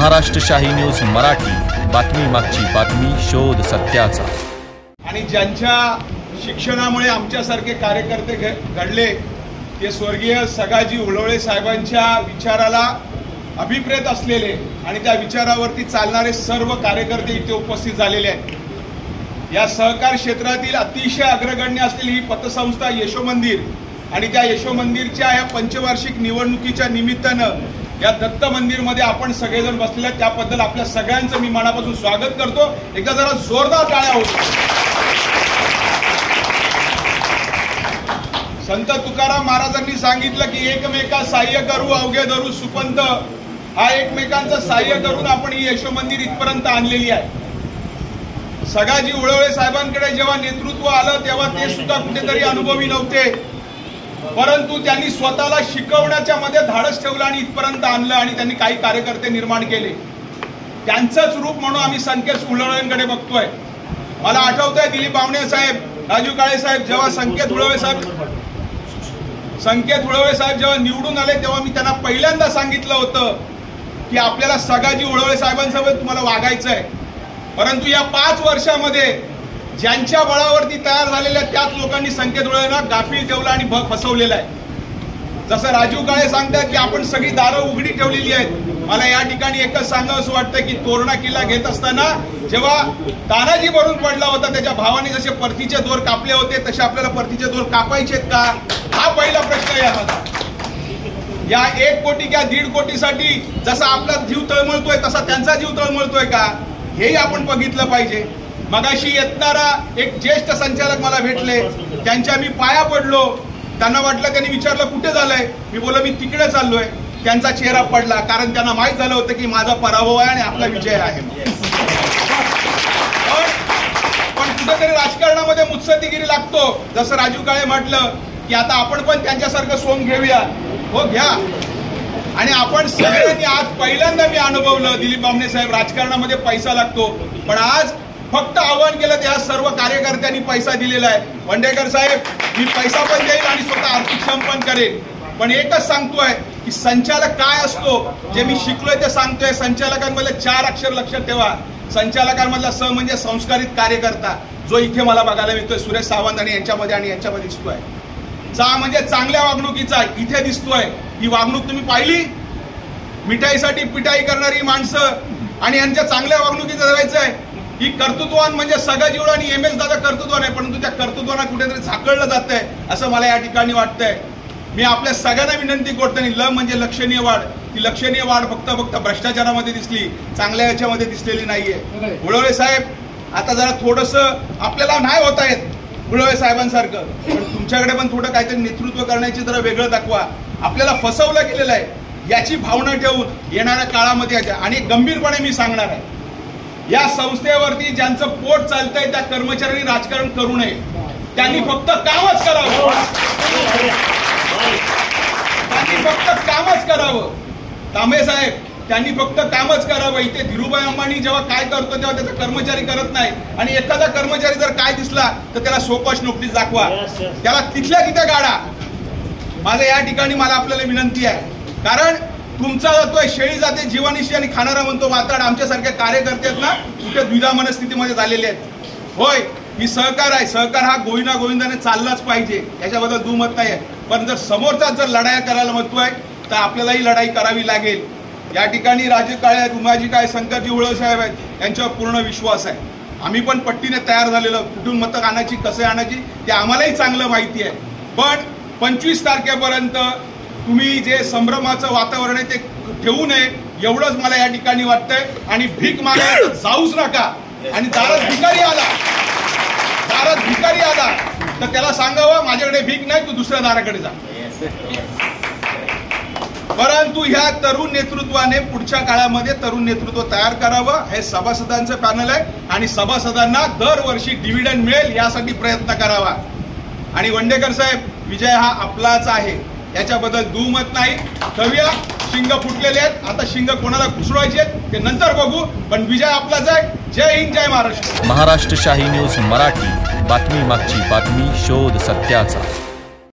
महाराष्ट्र शाही न्यूज मराठी, बातमी मागची बातमी, शोध सत्याचा। आणि ज्यांच्या शिक्षणामुळे आमच्यासारखे कार्यकर्ते घडले ते स्वर्गीय सगाजी उळवळे साहेबांच्या विचाराला अभिप्रेत असलेले आणि त्या विचारावरती चालणारे सर्व कार्यकर्ते इथे उपस्थित झालेले आहेत। या सहकार क्षेत्रातील अतिशय अग्रगण्य असलेली ही पतसंस्था यशोमंदिर आणि त्या यशोमंदिरच्या या पंचवार्षिक निवडणुकीच्या निमित्तानं या दत्त मंदिरमध्ये आपण सगळेजण बसलेले आहेत, त्याबद्दल आपल्या सगळ्यांचं मी मनापासून स्वागत करतो। एकदा जरा जोरदार टाळ्या होतो। संत तुकाराम महाराजांनी सांगितलं की एकमेका सहाय्य करू अवघे धरू सुपंत। हा एकमेकांचं सहाय्य करून आपण ही यशोमंदिर इथपर्यंत आणलेली आहे। सगाजी उळवळे साहेबांकडे जेव्हा नेतृत्व आलं तेव्हा ते सुद्धा कुठेतरी अनुभवी नव्हते, परंतु त्यांनी स्वतःला शिकवण्याच्या मध्ये धाडस ठेवलं आणि इथपर्यंत आणलं आणि त्यांनी काही कार्यकर्ते निर्माण केले। त्यांचंच रूप म्हणून आम्ही संकेत उळवळेंकडे बघतोय। मला आठवतंय दिलीप बावणे साहेब, राजू काळे साहेब जेव्हा संकेत उळवळे साहेब जेव्हा निवडून आले तेव्हा मी त्यांना पहिल्यांदा सांगितलं होतं की आपल्याला सगाजी उळवळे साहेबांसोबत तुम्हाला वागायचं आहे, परंतु या 5 वर्षामध्ये ज्यांच्या बळावरती तयार झालेल्या त्याच लोकांनी संकेत उळवळेंना गाफील ठेवला आणि फसवलेला आहे। जसं राजू काळे सांगतात की आपण सगळी दारं उघडी ठेवलेली आहेत। मला या ठिकाणी एकच सांगावंसं वाटतं की तोरणा किल्ला घेत असताना जेव्हा तानाजी भरून पडला होता त्याच्या भावाने जसे परतीचे दोर कापले होते तसे आपल्याला परतीचे दोर कापायचे आहेत का, हा पहिला प्रश्न आहे माझा। या 1 कोटी किंवा 1.5 कोटीसाठी जसा आपला जीव तळमळतोय तसा त्यांचा जीव तळमळतोय का, हेही आपण बघितलं पाहिजे। मगाशी येणारा एक ज्येष्ठ संचालक मला भेटले, त्यांच्या मी पाया पडलो। त्यांना वाटलं, त्यांनी विचारलं कुठे झालंय, मी बोललो मी तिकडे चाललोय। त्यांचा चेहरा पडला, कारण त्यांना माहित झालं होतं की माझा पराभव आहे आणि आपला विजय आहे। पण कुठेतरी राजकारणामध्ये मुत्सद्दीगिरी लागतो। जसं राजू काळे म्हटलं की आता आपण पण त्यांच्यासारखं सोंग घेऊया, हो घ्या। आणि आपण सगळ्यांनी आज पहिल्यांदा मी अनुभवलं, दिलीप बावणे साहेब, राजकारणामध्ये पैसा लागतो, पण आज फक्त आव्हान केलं त्या सर्व कार्यकर्त्यांनी पैसा दिलेला आहे। वंडेकर साहेब, मी पैसा पण देईल आणि स्वतः आर्थिक श्रम पण करेन, पण एकच सांगतोय की संचालक काय असतो, जे मी शिकलोय ते सांगतोय। संचालकांमधले 4 अक्षर लक्षात ठेवा। संचालकांमधला स म्हणजे संस्कारित कार्यकर्ता, जो इथे मला बघायला मिळतोय सुरेश सावंत आणि यांच्यामध्ये दिसतोय। चा म्हणजे चांगल्या वागणुकीचा इथे दिसतोय। ही वागणूक तुम्ही पाहिली? मिठाईसाठी पिटाई करणारी माणसं आणि यांच्या चांगल्या वागणुकीचं जगायचंय। ही कर्तृत्वान म्हणजे सगाजी उळवळे आणि एम एस दादा कर्तृत्वान आहे, परंतु त्या कर्तृत्वाना कुठेतरी झाकळलं जात आहे असं मला या ठिकाणी वाटतंय। मी आपल्या सगळ्यांना विनंती करतो, ल म्हणजे लक्षणीय वाढ, ती लक्षणीय वाढ फक्त भ्रष्टाचारामध्ये दिसली, चांगल्या याच्यामध्ये दिसलेली नाहीये। उळवळे साहेब, आता जरा थोडंसं आपल्याला नाही होत आहेत उळवळे साहेबांसारखं, पण तुमच्याकडे पण थोडं काहीतरी नेतृत्व करण्याची जरा वेगळं दाखवा। आपल्याला फसवलं गेलेलं आहे याची भावना ठेवून येणाऱ्या काळामध्ये आणि गंभीरपणे मी सांगणार आहे, या संस्थेवरती ज्यांचं पोट चालतंय त्या कर्मचाऱ्यांनी राजकारण करू नये। त्यांनी फक्त कामच करावं, तांबे साहेब, त्यांनी फक्त कामच करावं। इथे धीरूभाई अंबानी जेव्हा काय करतो तेव्हा त्याचा कर्मचारी करत नाही, आणि एखादा कर्मचारी जर काय दिसला तर त्याला सोकॉश नोटीस दाखवा, त्याला तिथल्या तिथे गाडा। माझं या ठिकाणी मला आपल्याला विनंती आहे, कारण तुमचा जातोय शेळी जाते जीवानिशी आणि खाणारा म्हणतो वाताड। आमच्यासारख्या कार्यकर्ते आहेत ना कुठे द्विधा मनस्थितीमध्ये झालेले आहेत। होय, ही सहकार आहे, सहकार हा गोविंदाने चाललाच पाहिजे, याच्याबद्दल दुमत नाही आहे, पण जर समोरचा जर लढाई करायला म्हणतोय तर आपल्यालाही लढाई करावी लागेल। या ठिकाणी राजू काळे आहेत, उमाजी काळे, संकेत उळवळे साहेब आहेत, यांच्यावर पूर्ण विश्वास आहे। आम्ही पण पट्टीने तयार झालेलो, कुठून मतं आणायची, कसं आणायची ते आम्हालाही चांगलं माहिती आहे। पण 25 तारखेपर्यंत तुम्ही जे संभ्रमाचं वातावरण आहे ते ठेवू नये, एवढंच मला या ठिकाणी वाटतंय। आणि भीक मागायला जाऊच नका, आणि दारात भिकारी आला तर त्याला सांगावं माझ्याकडे भीक नाही, तू दुसऱ्या दाराकडे जा। परंतु ह्या तरुण नेतृत्वाने पुढच्या काळामध्ये तरुण नेतृत्व तयार करावं। हे सभासदांचं पॅनल आहे आणि सभासदांना दरवर्षी डिव्हिडंड मिळेल यासाठी प्रयत्न करावा। आणि वंडेकर साहेब, विजय हा आपलाच आहे, याच्याबद्दल दुमत नाही। ठेवूया, शिंग फुटलेले आहेत, आता शिंग कोणाला घुसवायचे ते नंतर बघू, पण विजय आपलाच आहे। जय हिंद, जय महाराष्ट्र। महाराष्ट्र शाही न्यूज मराठी, बातमी मागची बातमी, शोध सत्याचा।